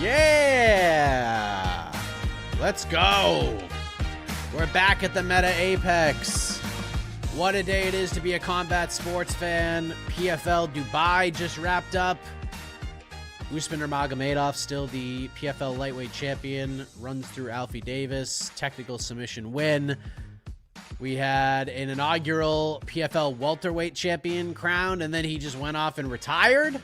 Yeah! Let's go! We're back at the Meta Apex. What a day it is to be a combat sports fan. PFL Dubai just wrapped up. Usman Nurmagomedov still the PFL lightweight champion. Runs through Alfie Davis. Technical submission win. We had an inaugural PFL welterweight champion crowned, and then he just went off and retired.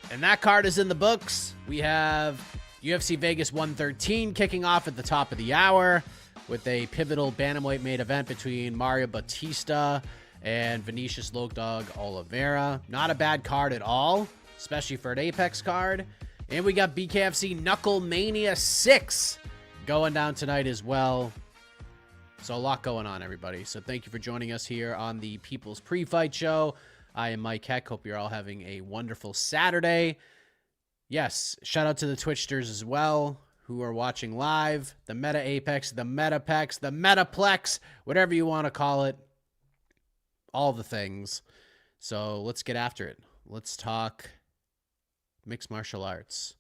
And that card is in the books. We have UFC Vegas 113 kicking off at the top of the hour with a pivotal bantamweight main event between Mario Bautista and Vinicius Oliveira. Not a bad card at all, especially for an Apex card. And we got BKFC Knuckle Mania 6 going down tonight as well. So a lot going on, everybody. So thank you for joining us here on the People's Pre-Fight Show. I am Mike Heck. Hope you're all having a wonderful Saturday. Yes, shout out to the Twitchsters as well who are watching live. The Meta Apex, the Metapex, the Metaplex, whatever you want to call it. All the things. So let's get after it. Let's talk mixed martial arts.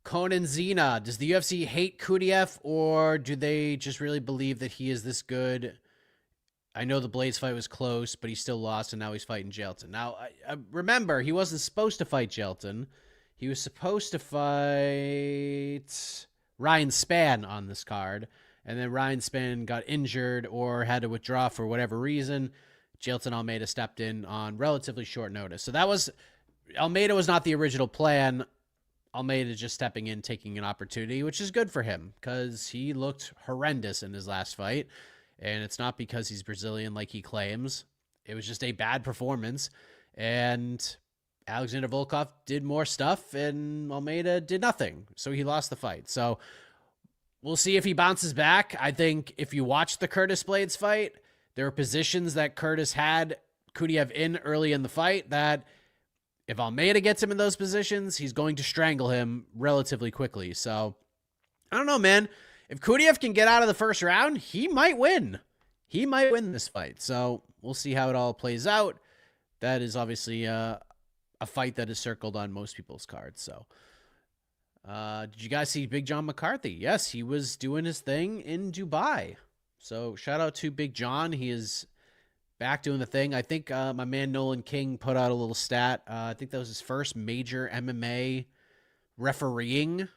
Conan Zena, does the UFC hate Kuniev, or do they just really believe that he is this good? I know the Blades fight was close, but he still lost, and now he's fighting Jailton. Now, I remember, he wasn't supposed to fight Jailton. He was supposed to fight Ryan Spann on this card, and then Ryan Spann got injured or had to withdraw for whatever reason. Jailton Almeida stepped in on relatively short notice. So that was... Almeida was not the original plan. Almeida just stepping in, taking an opportunity, which is good for him because he looked horrendous in his last fight. And it's not because he's Brazilian like he claims. It was just a bad performance. And Alexander Volkov did more stuff and Almeida did nothing. So he lost the fight. So we'll see if he bounces back. I think if you watch the Curtis Blades fight, there are positions that Curtis had Kuniev in early in the fight that if Almeida gets him in those positions, he's going to strangle him relatively quickly. So I don't know, man. If Kuniev can get out of the first round, he might win. He might win this fight. So we'll see how it all plays out. That is obviously a fight that is circled on most people's cards. So did you guys see Big John McCarthy? Yes, he was doing his thing in Dubai. So shout out to Big John. He is back doing the thing. I think my man Nolan King put out a little stat. I think that was his first major MMA refereeing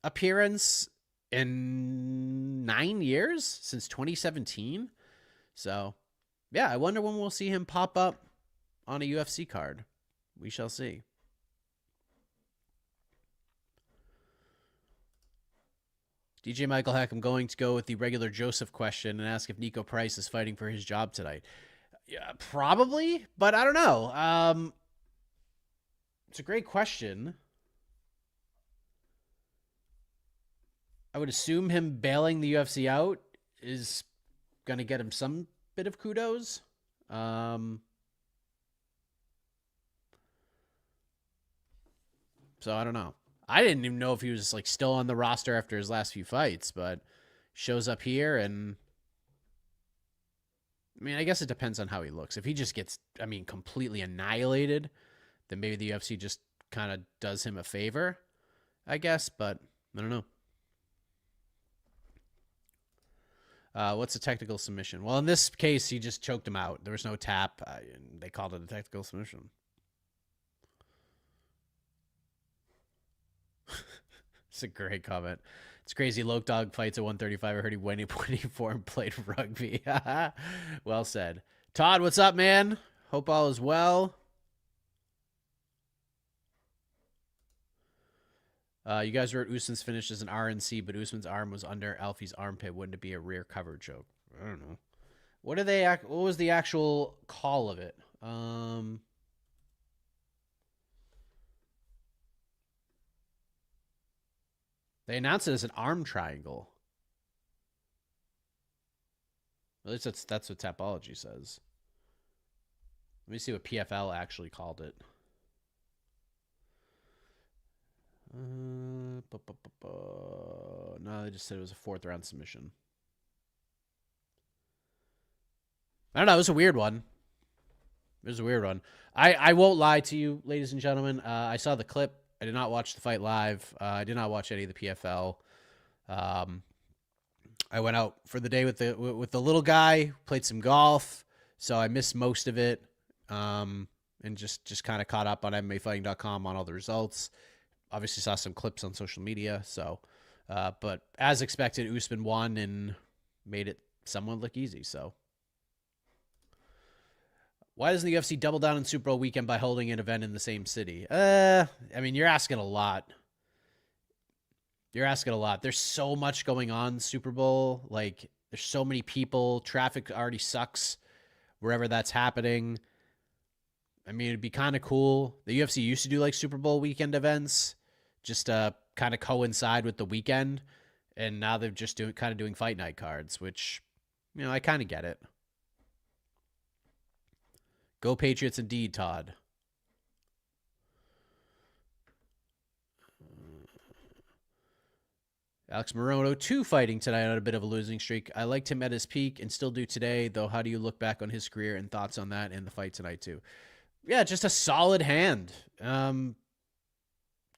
appearance in 9 years, since 2017. So, yeah, I wonder when we'll see him pop up on a UFC card. We shall see. DJ Michael Heck, I'm going to go with the regular Joseph question and ask if Nico Price is fighting for his job tonight. Yeah, probably, but I don't know. It's a great question. I would assume him bailing the UFC out is going to get him some bit of kudos. So I don't know. I didn't even know if he was like still on the roster after his last few fights, but shows up here and I mean, I guess it depends on how he looks. If he just gets, I mean, completely annihilated, then maybe the UFC just kind of does him a favor, I guess, but I don't know. What's a technical submission? Well, in this case, he just choked him out. There was no tap. And they called it a technical submission. It's a great comment. It's crazy. Loke Dog fights at 135. I heard he went 24 and played rugby. Well said. Todd, what's up, man? Hope all is well. You guys wrote Usman's finish as an RNC, but Usman's arm was under Alfie's armpit. Wouldn't it be a rear cover choke? I don't know. What was the actual call of it? They announced it as an arm triangle. At least that's what Tapology says. Let me see what PFL actually called it. No, they just said it was a 4th round submission. I don't know. It was a weird one. I won't lie to you, ladies and gentlemen. I saw the clip. I did not watch the fight live. I did not watch any of the PFL. I went out for the day with the little guy, played some golf, so I missed most of it, and just kind of caught up on MMAfighting.com on all the results. Obviously saw some clips on social media, so but as expected, Usman won and made it somewhat look easy. So why doesn't the UFC double down on Super Bowl weekend by holding an event in the same city? I mean, you're asking a lot. You're asking a lot. There's so much going on Super Bowl. Like, there's so many people. Traffic already sucks wherever that's happening. I mean, it'd be kind of cool. The UFC used to do like Super Bowl weekend events just to kind of coincide with the weekend. And now they're just doing fight night cards, which, I kind of get it. Go Patriots indeed, Todd. Alex Morono, 2 fighting tonight on a bit of a losing streak. I liked him at his peak and still do today, though. How do you look back on his career and thoughts on that and the fight tonight, too? Yeah, just a solid hand.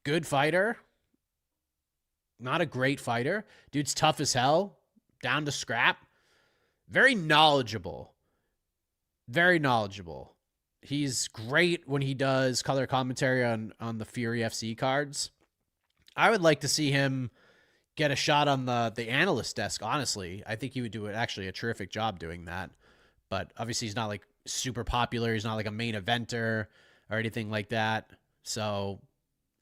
Good fighter. Not a great fighter. Dude's tough as hell. Down to scrap. Very knowledgeable. Very knowledgeable. He's great when he does color commentary on the Fury FC cards. I would like to see him get a shot on the analyst desk, honestly. I think he would do actually a terrific job doing that. But obviously he's not like super popular. He's not like a main eventer or anything like that. So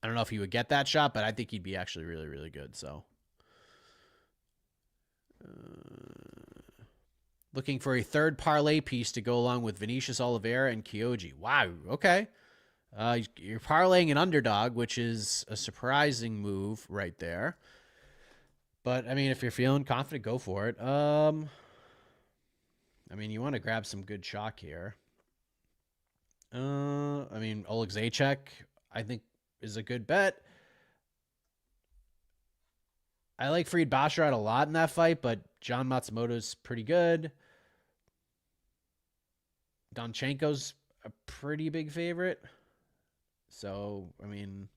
I don't know if he would get that shot, but I think he'd be actually really, really good. So looking for a third parlay piece to go along with Vinicius, Oliveira, and Kyoji. Wow, okay. You're parlaying an underdog, which is a surprising move right there. But, I mean, if you're feeling confident, go for it. I mean, you want to grab some good chalk here. I mean, Oleg Zaczek, I think, is a good bet. I like Farid Basharat a lot in that fight, but John Matsumoto's pretty good. Donchenko's a pretty big favorite. So, I mean,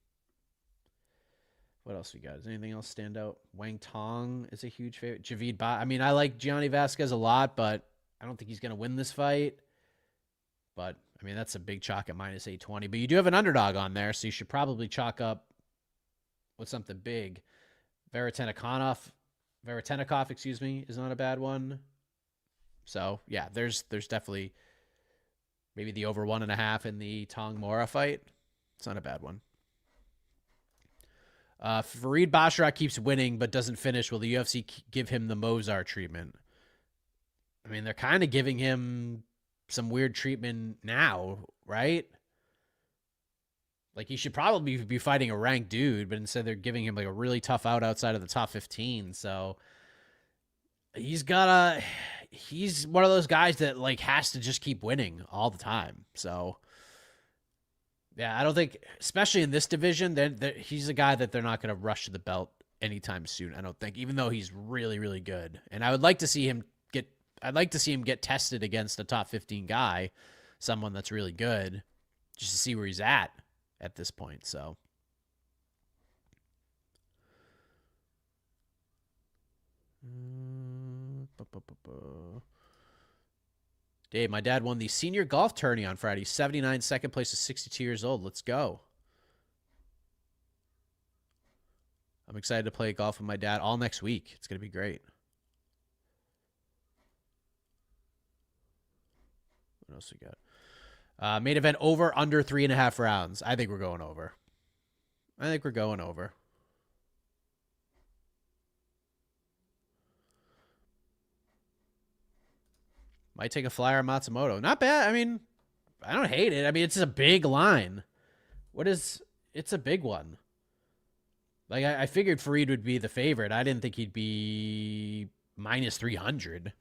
what else we got? Does anything else stand out? Wang Tong is a huge favorite. Javid Ba. I mean, I like Gianni Vasquez a lot, but I don't think he's going to win this fight. But, I mean, that's a big chalk at minus 820. But you do have an underdog on there, so you should probably chalk up with something big. Veretennikov, is not a bad one. So, yeah, there's definitely maybe the over 1.5 in the Tong Mora fight. It's not a bad one. Farid Basharat keeps winning but doesn't finish. Will the UFC give him the Mozart treatment? I mean, they're kind of giving him some weird treatment now, right? Like, he should probably be fighting a ranked dude, but instead they're giving him like a really tough out outside of the top 15. So he's one of those guys that like has to just keep winning all the time. So yeah, I don't think, especially in this division, he's a guy that they're not going to rush to the belt anytime soon. I don't think, even though he's really, really good. And I would like to see him get tested against a top 15 guy, someone that's really good, just to see where he's at this point. So Dave, my dad won the senior golf tourney on Friday. 79, second place is 62 years old. Let's go. I'm excited to play golf with my dad all next week. It's going to be great. What else we got? Main event over, under 3.5 rounds. I think we're going over. Might take a flyer on Matsumoto. Not bad. I mean, I don't hate it. I mean, it's a big line. It's a big one. Like, I figured Farid would be the favorite. I didn't think he'd be minus 300.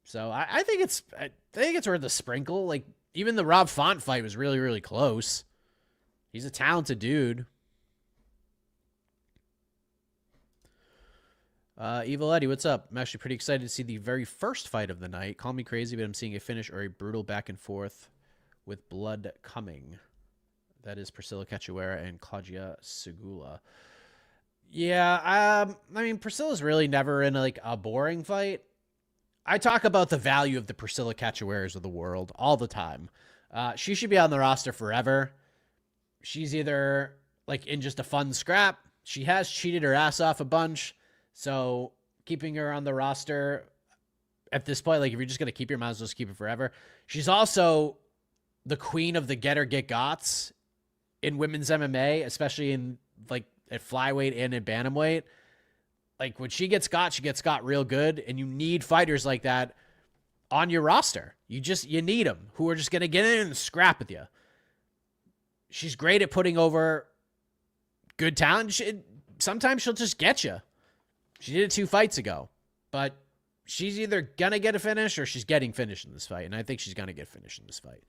So I think it's worth a sprinkle. Like, even the Rob Font fight was really, really close. He's a talented dude. Evil Eddie, what's up? I'm actually pretty excited to see the very first fight of the night. Call me crazy, but I'm seeing a finish or a brutal back and forth with blood coming. That is Priscilla Cachoeira and Claudia Segula. Yeah, I mean, Priscilla's really never in like a boring fight. I talk about the value of the Priscilla Cachoeiras of the world all the time. She should be on the roster forever. She's either like in just a fun scrap. She has cheated her ass off a bunch. So keeping her on the roster at this point, like if you're just going to keep her, might as well just keep it forever. She's also the queen of the get or get gots in women's MMA, especially in like at flyweight and in bantamweight. Like when she gets got real good, and you need fighters like that on your roster. You need them who are just going to get in and scrap with you. She's great at putting over good talent. Sometimes she'll just get you. She did it 2 fights ago, but she's either going to get a finish or she's getting finished in this fight. And I think she's going to get finished in this fight.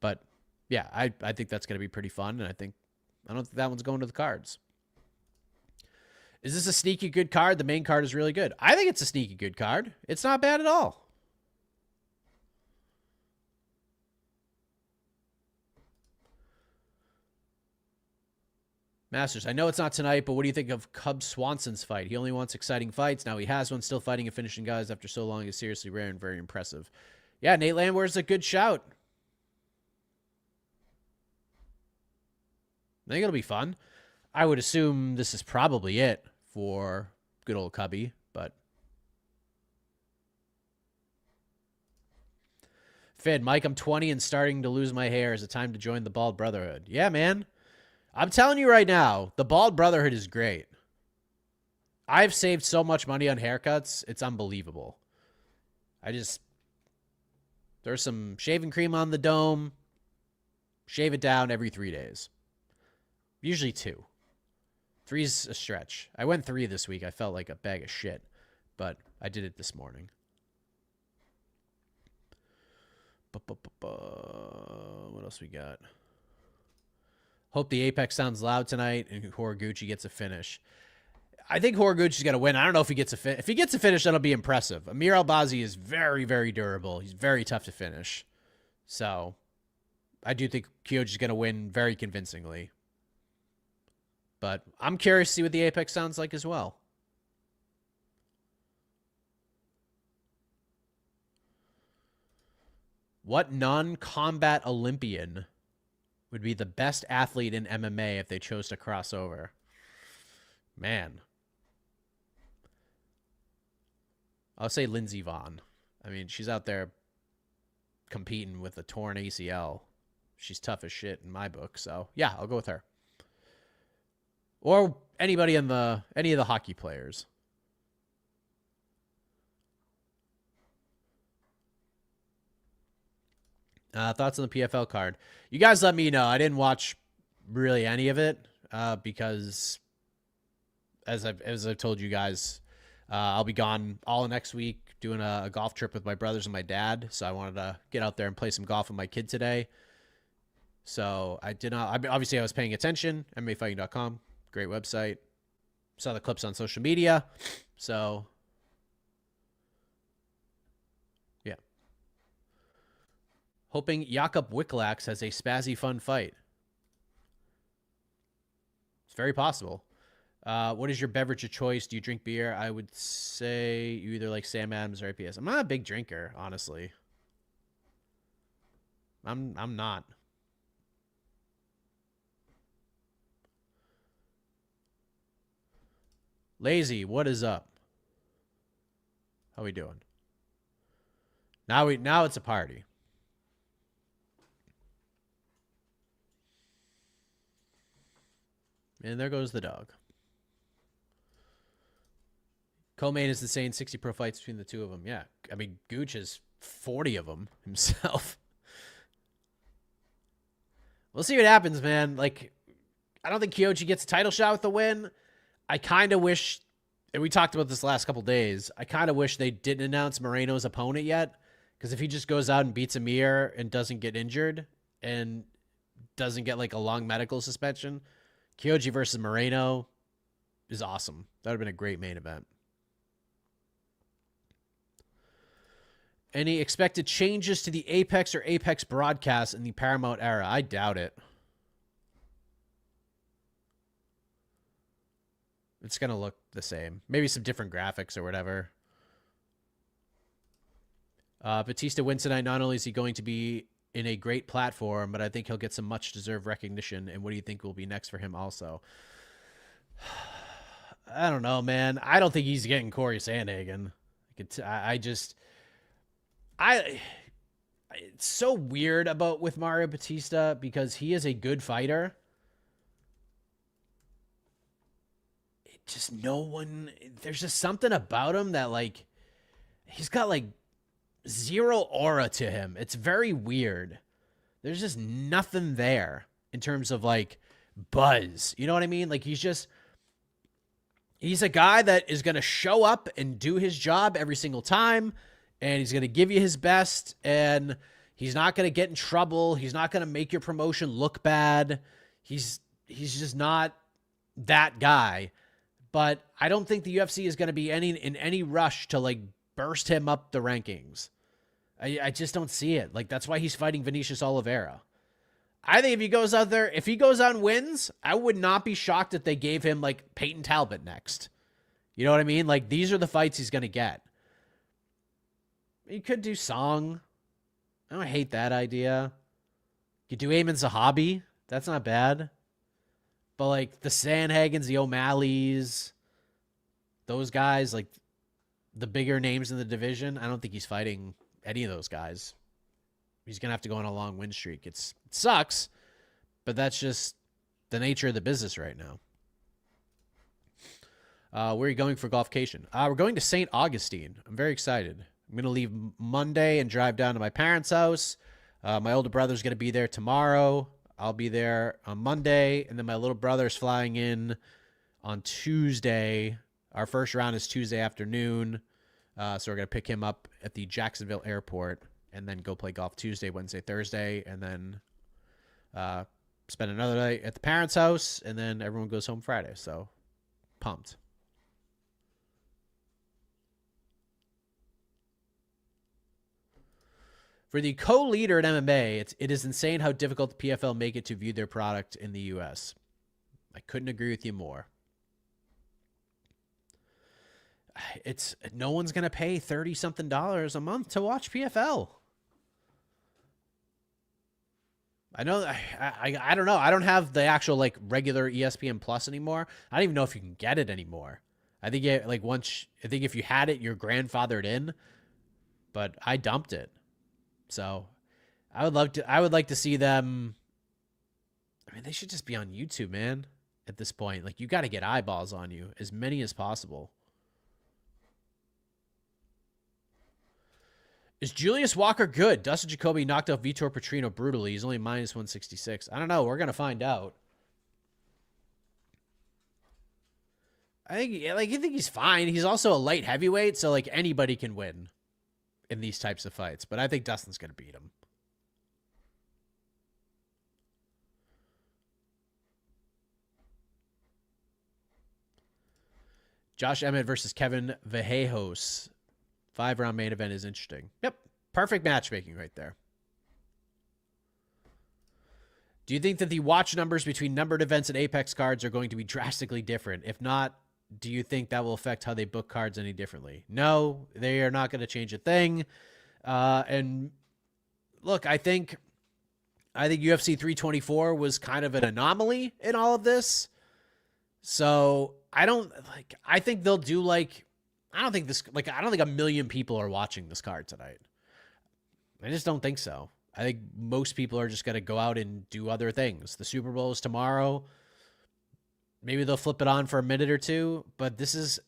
But yeah, I think that's going to be pretty fun. And I don't think that one's going to the cards. Is this a sneaky good card? The main card is really good. I think it's a sneaky good card. It's not bad at all. Masters, I know it's not tonight, but what do you think of Cub Swanson's fight? He only wants exciting fights. Now he has one, still fighting and finishing guys after so long is seriously rare and very impressive. Yeah, Nate Landwehr's a good shout. I think it'll be fun. I would assume this is probably it for good old Cubby, but Fid, Mike, I'm 20 and starting to lose my hair. Is it time to join the Bald Brotherhood? Yeah, man. I'm telling you right now, the Bald Brotherhood is great. I've saved so much money on haircuts. It's unbelievable. There's some shaving cream on the dome. Shave it down every 3 days. Usually 2. 3's a stretch. I went 3 this week. I felt like a bag of shit, but I did it this morning. What else we got? Hope the Apex sounds loud tonight and Horiguchi gets a finish. I think Horiguchi's going to win. I don't know if he gets a finish. If he gets a finish, that'll be impressive. Amir Albazi is very, very durable. He's very tough to finish. So I do think Kyoji's going to win very convincingly. But I'm curious to see what the Apex sounds like as well. What non-combat Olympian would be the best athlete in MMA if they chose to cross over? Man. I'll say Lindsey Vonn. I mean, she's out there competing with a torn ACL. She's tough as shit in my book. So, yeah, I'll go with her. Or any of the hockey players. Thoughts on the PFL card? You guys let me know. I didn't watch really any of it because, as I've told you guys, I'll be gone all next week doing a golf trip with my brothers and my dad. So I wanted to get out there and play some golf with my kid today. So I did not. Obviously, I was paying attention. MMAfighting.com, great website. Saw the clips on social media. So yeah. Hoping Jakob Wiklax has a spazzy fun fight. It's very possible. What is your beverage of choice? Do you drink beer? I would say you either like Sam Adams or APS. I'm not a big drinker, honestly. I'm not. Lazy, what is up? How we doing? Now it's a party. And there goes the dog. Co-main is the same 60 pro fights between the two of them. Yeah. I mean, Gooch has 40 of them himself. We'll see what happens, man. Like, I don't think Kyoji gets a title shot with the win. I kind of wish, and we talked about this the last couple days, I kind of wish they didn't announce Moreno's opponent yet. Because if he just goes out and beats Amir and doesn't get injured and doesn't get like a long medical suspension, Kyoji versus Moreno is awesome. That would have been a great main event. Any expected changes to the Apex or Apex broadcast in the Paramount era? I doubt it. It's going to look the same. Maybe some different graphics or whatever. Bautista wins tonight. Not only is he going to be in a great platform, but I think he'll get some much-deserved recognition. And what do you think will be next for him also? I don't know, man. I don't think he's getting Corey Sandhagen. It's so weird with Mario Bautista because he is a good fighter. There's just something about him that, like, he's got, like, zero aura to him. It's very weird. There's just nothing there in terms of, like, buzz. You know what I mean? Like, he's a guy that is going to show up and do his job every single time, and he's going to give you his best, and he's not going to get in trouble. He's not going to make your promotion look bad. He's just not that guy. But I don't think the UFC is going to be in any rush to, like, burst him up the rankings. I just don't see it. Like, that's why he's fighting Vinicius Oliveira. I think if he goes out and wins, I would not be shocked if they gave him, like, Peyton Talbot next. You know what I mean? Like, these are the fights he's going to get. You could do Song. I don't hate that idea. You could do Ayman Zahabi. That's not bad. But, like, the Sandhagens, the O'Malleys, those guys, like, the bigger names in the division, I don't think he's fighting any of those guys. He's going to have to go on a long win streak. It sucks, but that's just the nature of the business right now. Where are you going for golfcation? We're going to St. Augustine. I'm very excited. I'm going to leave Monday and drive down to my parents' house. My older brother's going to be there tomorrow. I'll be there on Monday, and then my little brother's flying in on Tuesday. Our first round is Tuesday afternoon, so we're going to pick him up at the Jacksonville airport and then go play golf Tuesday, Wednesday, Thursday, and then spend another night at the parents' house, and then everyone goes home Friday, so pumped. For the co-leader at MMA, it is insane how difficult the PFL make it to view their product in the U.S. I couldn't agree with you more. No one's going to pay $30-something a month to watch PFL. I know. I don't know. I don't have the actual, like, regular ESPN Plus anymore. I don't even know if you can get it anymore. I think if you had it, you're grandfathered in. But I dumped it. So I would like to see them. I mean, they should just be on YouTube, man, at this point. Like, you got to get eyeballs on you, as many as possible. Is Julius Walker good? Dustin Jacoby knocked out Vitor Petrino brutally. He's only minus 166. I don't know. We're going to find out. I think he's fine. He's also a light heavyweight, so, like, anybody can win in these types of fights, but I think Dustin's going to beat him. Josh Emmett versus Kevin Vallejos. 5-round main event is interesting. Yep. Perfect matchmaking right there. Do you think that the watch numbers between numbered events and Apex cards are going to be drastically different? If not, do you think that will affect how they book cards any differently? No, they are not going to change a thing. And look, I think UFC 324 was kind of an anomaly in all of this. So I think they'll do, like, I don't think a million people are watching this card tonight. I just don't think so. I think most people are just going to go out and do other things. The Super Bowl is tomorrow. Maybe they'll flip it on for a minute or two, but this is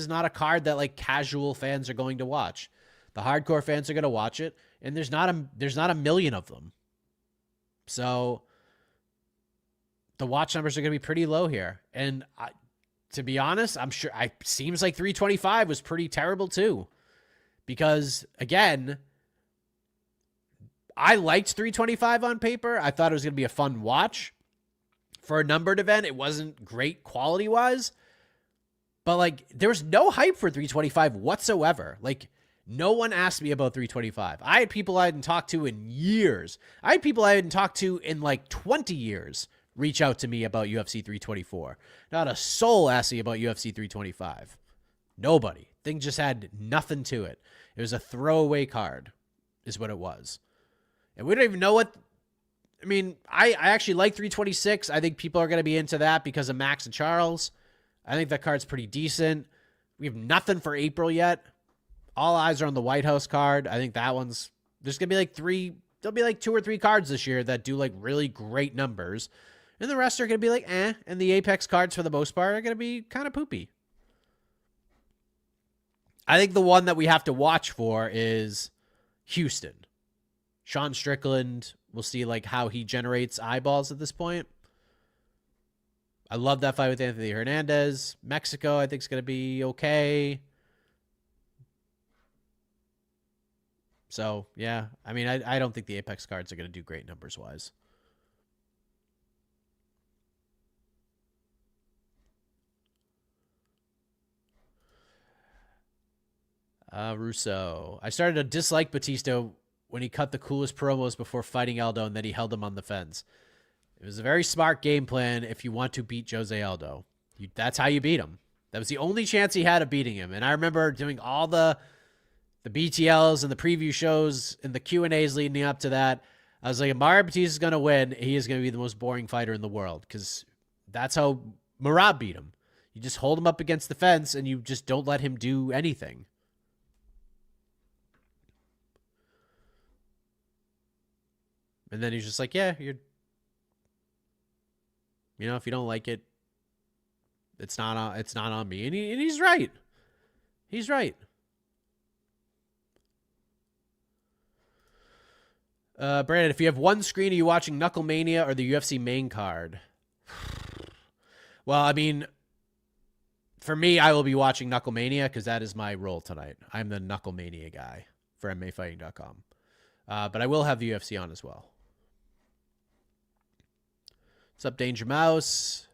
not a card that, like, casual fans are going to watch. The hardcore fans are going to watch it, and there's not a million of them. So the watch numbers are going to be pretty low here. And to be honest, I'm sure seems like 325 was pretty terrible too, because again, I liked 325 on paper. I thought it was going to be a fun watch. For a numbered event, it wasn't great quality-wise, but, like, there was no hype for 325 whatsoever. Like, no one asked me about 325. I had people I hadn't talked to in years. I had people I hadn't talked to in, like, 20 years reach out to me about UFC 324. Not a soul asked me about UFC 325. Nobody. Thing just had nothing to it. It was a throwaway card is what it was. And we don't even know what... I mean, I actually like 326. I think people are going to be into that because of Max and Charles. I think that card's pretty decent. We have nothing for April yet. All eyes are on the White House card. I think that one's... There's going to be like there'll be like 2 or 3 cards this year that do like really great numbers. And the rest are going to be like, eh. And the Apex cards, for the most part, are going to be kind of poopy. I think the one that we have to watch for is Houston. Sean Strickland. We'll see like how he generates eyeballs at this point. I love that fight with Anthony Hernandez. Mexico, I think, is going to be okay. So, yeah. I mean, I don't think the Apex cards are going to do great numbers-wise. Russo. I started to dislike Bautista when he cut the coolest promos before fighting Aldo, and then he held him on the fence. It was a very smart game plan if you want to beat Jose Aldo. That's how you beat him. That was the only chance he had of beating him. And I remember doing all the BTLs and the preview shows and the Q&As leading up to that. I was like, if Mario Batista is going to win, he is going to be the most boring fighter in the world, because that's how Merab beat him. You just hold him up against the fence and you just don't let him do anything. And then he's just like, yeah, if you don't like it, it's not on me. And he's right. He's right. Brandon, if you have one screen, are you watching Knucklemania or the UFC main card? Well, I mean, for me, I will be watching Knucklemania because that is my role tonight. I'm the Knucklemania guy for MMAfighting.com. But I will have the UFC on as well. What's up, Danger Mouse?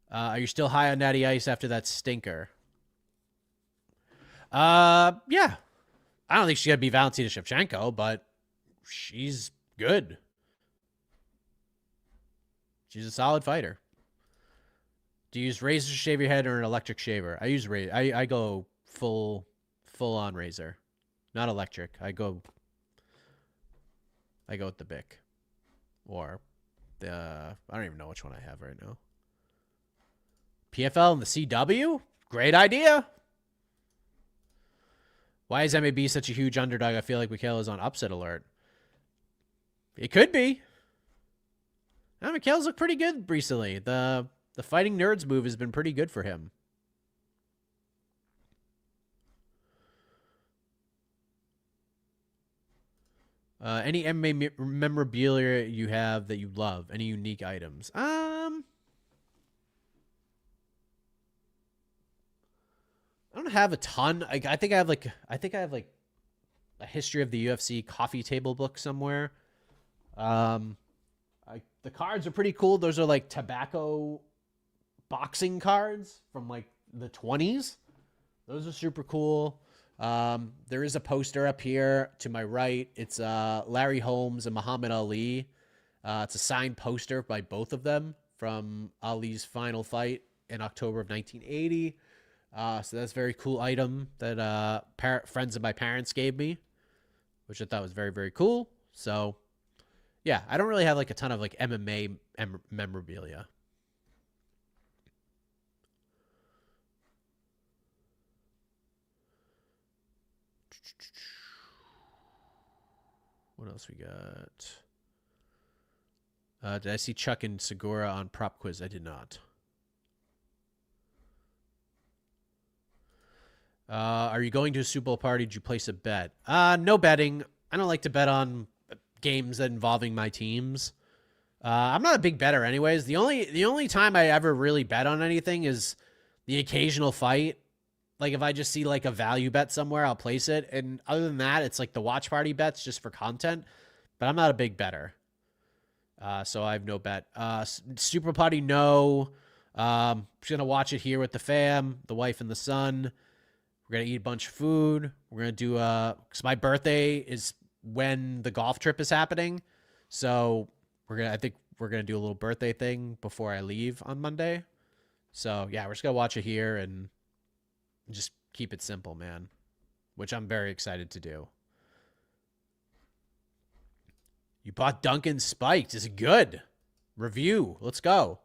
Are you still high on Natty Ice after that stinker? Yeah. I don't think she's going to be Valentina Shevchenko, but she's good. She's a solid fighter. Do you use razor to shave your head or an electric shaver? I use razor. I go full on razor, not electric. I go with the Bic, or I don't even know which one I have right now. PFL and the CW? Great idea. Why is MAB such a huge underdog? I feel like Mikhail is on upset alert. It could be. Mikhail's looked pretty good recently. The Fighting Nerds move has been pretty good for him. Any MMA memorabilia you have that you love? Any unique items? I don't have a ton. I think I have like a history of the UFC coffee table book somewhere. The cards are pretty cool. Those are like tobacco boxing cards from like the 20s. Those are super cool. There is a poster up here to my right. It's Larry Holmes and Muhammad Ali. It's a signed poster by both of them from Ali's final fight in October of 1980. So that's a very cool item that friends of my parents gave me, which I thought was very, very cool. So, yeah, I don't really have like a ton of like MMA memorabilia. What else we got? Did I see Chuck and Segura on Prop Quiz? I did not. Are you going to a Super Bowl party? Did you place a bet? No betting. I don't like to bet on games that involving my teams. I'm not a big bettor anyways. The only time I ever really bet on anything is the occasional fight. Like if I just see like a value bet somewhere, I'll place it. And other than that, it's like the watch party bets just for content. But I'm not a big bettor. So I have no bet. Super party, no. Just going to watch it here with the fam, the wife and the son. We're going to eat a bunch of food. We're going to do, because my birthday is when the golf trip is happening. So I think we're going to do a little birthday thing before I leave on Monday. So, yeah, we're just going to watch it here and just keep it simple, man, which I'm very excited to do. You bought Duncan Spiked. Is it good? Review. Let's go.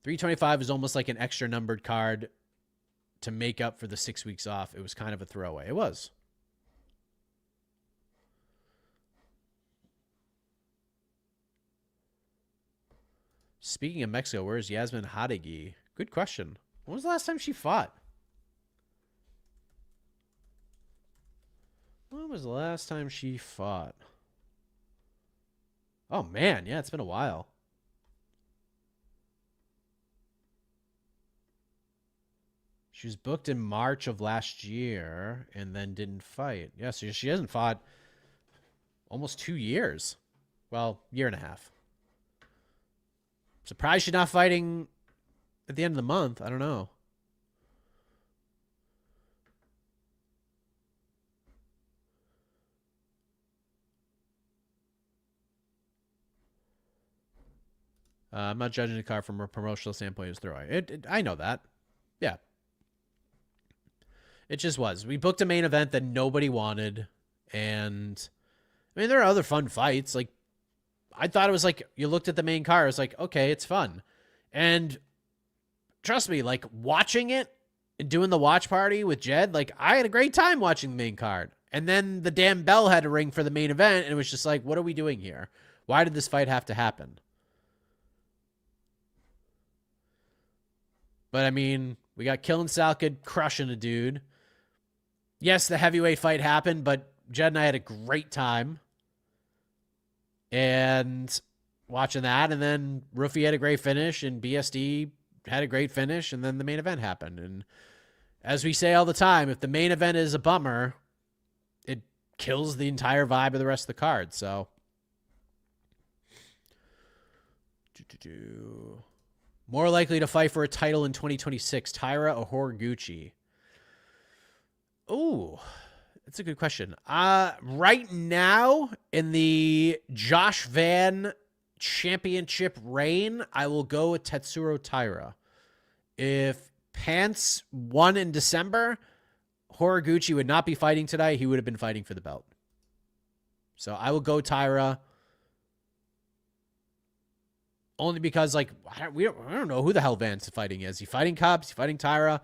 325 is almost like an extra numbered card to make up for the 6 weeks off. It was kind of a throwaway. It was. Speaking of Mexico, where's Yasmin Hadegi? Good question. When was the last time she fought? When was the last time she fought? Oh, man. Yeah, it's been a while. She was booked in March of last year and then didn't fight. Yeah, so she hasn't fought almost 2 years. Well, year and a half. Surprised she's not fighting at the end of the month. I don't know. I'm not judging the card from a promotional standpoint. It's throwaway. I know that. Yeah. It just was. We booked a main event that nobody wanted. And, I mean, there are other fun fights. Like, I thought it was like, you looked at the main card. It was like, okay, it's fun. And trust me, like, watching it and doing the watch party with Jed, like, I had a great time watching the main card. And then the damn bell had to ring for the main event. And it was just like, what are we doing here? Why did this fight have to happen? But, I mean, we got Killing Salkid crushing a dude. Yes, the heavyweight fight happened, but Jed and I had a great time. And watching that, and then Roofy had a great finish, and BSD had a great finish, and then the main event happened. And as we say all the time, if the main event is a bummer, it kills the entire vibe of the rest of the card. So, more likely to fight for a title in 2026, Taira or Horiguchi? Oh, that's a good question. Right now, in the Josh Van championship reign, I will go with Tetsuro Taira. If Pants won in December, Horiguchi would not be fighting today. He would have been fighting for the belt. So I will go Taira. Only because, like, I don't know who the hell Van's fighting is. He fighting Cubs? He fighting Taira?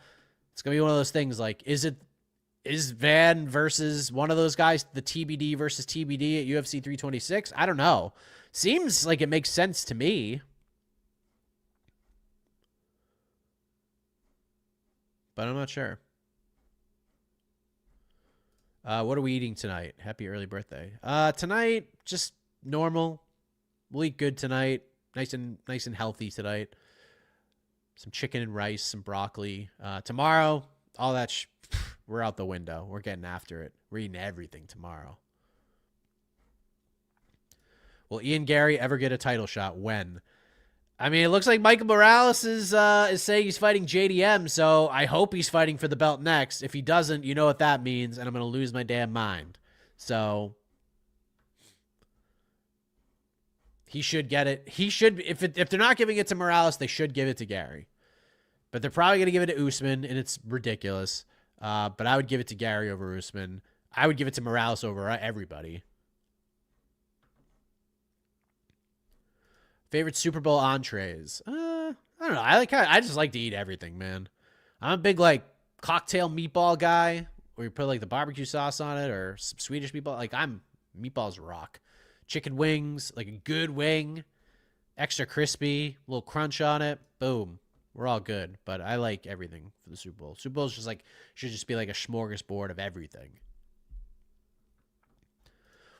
It's going to be one of those things, like, is Van versus one of those guys, the TBD versus TBD at UFC 326? I don't know. Seems like it makes sense to me. But I'm not sure. What are we eating tonight? Happy early birthday. Tonight, just normal. We'll eat good tonight. Nice and healthy tonight. Some chicken and rice, some broccoli. Tomorrow, all that we're out the window. We're getting after it. We're eating everything tomorrow. Will Ian Gary ever get a title shot? When? I mean, it looks like Michael Morales is saying he's fighting JDM, so I hope he's fighting for the belt next. If he doesn't, you know what that means, and I'm going to lose my damn mind. So he should get it. He should, if they're not giving it to Morales, they should give it to Gary. But they're probably going to give it to Usman, and it's ridiculous. But I would give it to Gary over Usman. I would give it to Morales over everybody. Favorite Super Bowl entrees? I don't know. I just like to eat everything, man. I'm a big, like, cocktail meatball guy, where you put, like, the barbecue sauce on it, or some Swedish meatball. Like, meatballs rock. Chicken wings, like a good wing, extra crispy, a little crunch on it. Boom. We're all good. But I like everything for the Super Bowl. Super Bowl is just like, should just be like a smorgasbord of everything.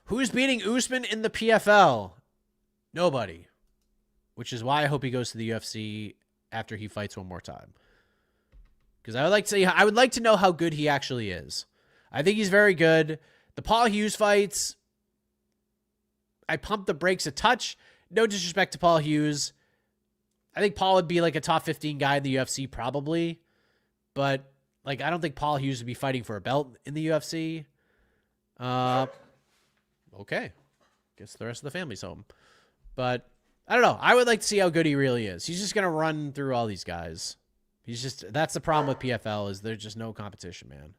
Who's beating Usman in the PFL? Nobody. Which is why I hope he goes to the UFC after he fights one more time. Because I would like to know how good he actually is. I think he's very good. The Paul Hughes fights, I pumped the brakes a touch. No disrespect to Paul Hughes. I think Paul would be like a top 15 guy in the UFC probably. But, like, I don't think Paul Hughes would be fighting for a belt in the UFC. Okay. guess the rest of the family's home. But I don't know. I would like to see how good he really is. He's just going to run through all these guys. That's the problem with PFL is there's just no competition, man.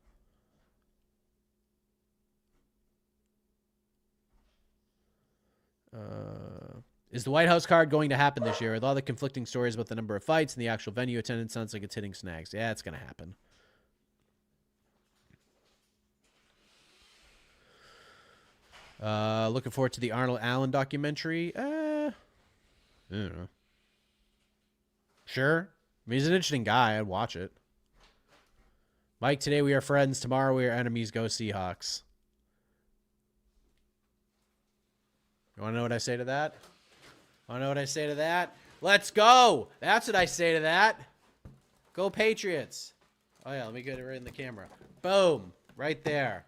Is the White House card going to happen this year? With all the conflicting stories about the number of fights and the actual venue attendance, sounds like it's hitting snags. Yeah, it's going to happen. Looking forward to the Arnold Allen documentary. I don't know. Sure. I mean, he's an interesting guy. I'd watch it. Mike, today we are friends. Tomorrow we are enemies. Go Seahawks. You want to know what I say to that? Want to know what I say to that? Let's go. That's what I say to that. Go Patriots. Oh, yeah. Let me get it right in the camera. Boom. Right there.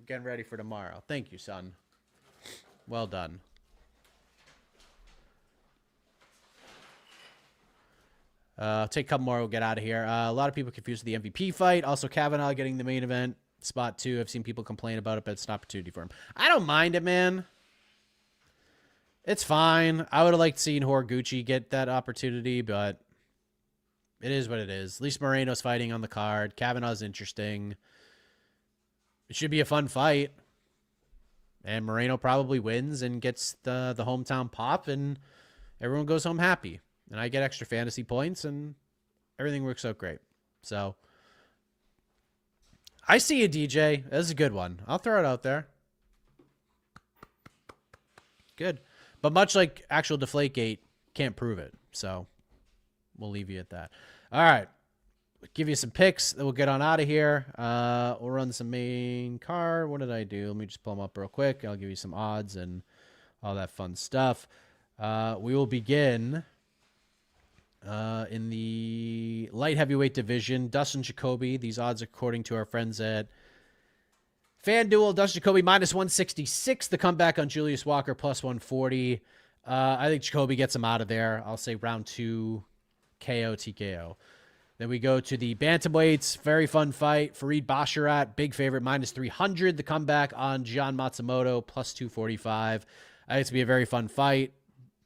Getting ready for tomorrow. Thank you, son. Well done. Take a couple more. We'll get out of here. A lot of people confused with the MVP fight. Also, Kavanaugh getting the main event spot too. I've seen people complain about it, but it's an opportunity for him. I don't mind it, man. It's fine. I would have liked seeing Horiguchi get that opportunity, but it is what it is. At least Moreno's fighting on the card. Kavanaugh's interesting. It should be a fun fight. And Moreno probably wins and gets the hometown pop, and everyone goes home happy. And I get extra fantasy points, and everything works out great. So, I see you, DJ. That's a good one. I'll throw it out there. Good. But much like actual Deflategate, can't prove it. So, we'll leave you at that. All right. Give you some picks, then we'll get on out of here. We'll run some main card. What did I do? Let me just pull them up real quick. I'll give you some odds and all that fun stuff. We will begin in the light heavyweight division. Dustin Jacoby. These odds according to our friends at FanDuel. Dustin Jacoby minus 166. The comeback on Julius Walker plus 140. I think Jacoby gets him out of there. I'll say round 2 KO TKO. Then we go to the bantamweights. Very fun fight. Farid Basharat, big favorite, minus 300. The comeback on Gian Matsumoto, plus 245. I think it's going to be a very fun fight.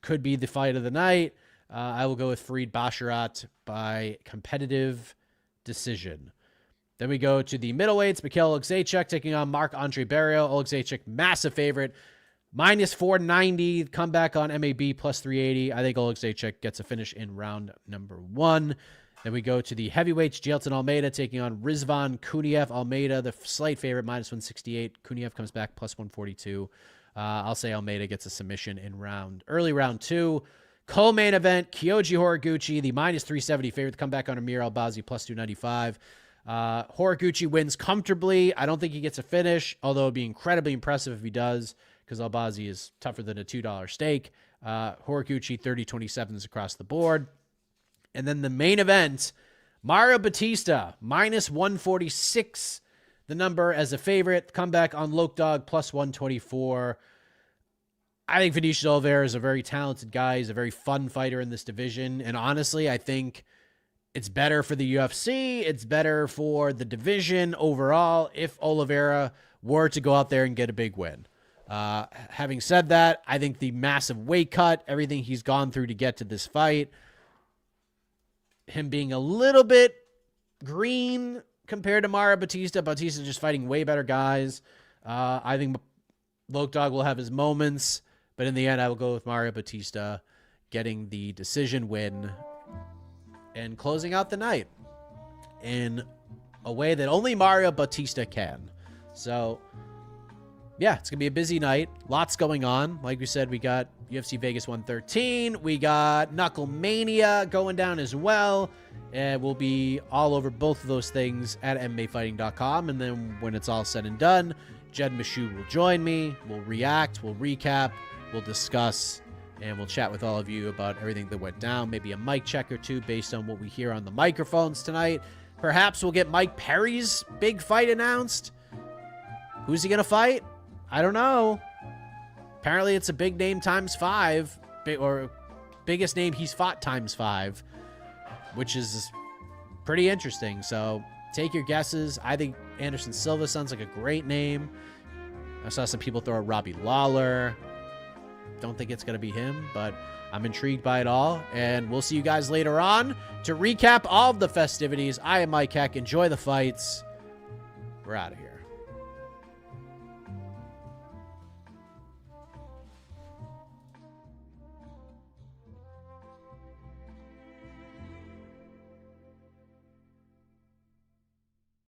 Could be the fight of the night. I will go with Farid Basharat by competitive decision. Then we go to the middleweights. Mikhail Oleksiejczuk taking on Marc-Andre Barrio. Oleksiejczuk, massive favorite. Minus 490. Comeback on MAB, plus 380. I think Oleksiejczuk gets a finish in round number 1. Then we go to the heavyweights. Jailton Almeida taking on Rizvan Kuniev. Almeida, the slight favorite, minus 168. Kuniev comes back, plus 142. I'll say Almeida gets a submission in early round 2. Co-main event, Kyoji Horiguchi, the minus 370 favorite to come back on Amir Albazi, plus 295. Horiguchi wins comfortably. I don't think he gets a finish, although it'd be incredibly impressive if he does, because Albazi is tougher than a $2 stake. Horiguchi, 30-27s across the board. And then the main event, Mario Bautista, minus 146, the number as a favorite. Comeback on Loke Dog, plus 124. I think Vinicius Oliveira is a very talented guy. He's a very fun fighter in this division. And honestly, I think it's better for the UFC. It's better for the division overall if Oliveira were to go out there and get a big win. Having said that, I think the massive weight cut, everything he's gone through to get to this fight, him being a little bit green compared to Mario Bautista. Bautista's just fighting way better guys. I think Loke Dog will have his moments, but in the end, I will go with Mario Bautista getting the decision win and closing out the night in a way that only Mario Bautista can. So, yeah, it's going to be a busy night. Lots going on. Like we said, we got UFC Vegas 113. We got Knuckle Mania going down as well. And we'll be all over both of those things at MMAfighting.com. And then when it's all said and done, Jed Meshew will join me. We'll react. We'll recap. We'll discuss. And we'll chat with all of you about everything that went down. Maybe a mic check or two based on what we hear on the microphones tonight. Perhaps we'll get Mike Perry's big fight announced. Who's he going to fight? I don't know. Apparently it's a big name times 5, or biggest name he's fought times 5, which is pretty interesting. So take your guesses. I think Anderson Silva sounds like a great name. I saw some people throw a Robbie Lawler. Don't think it's going to be him, but I'm intrigued by it all. And we'll see you guys later on to recap all of the festivities. I am Mike Heck. Enjoy the fights. We're out of here.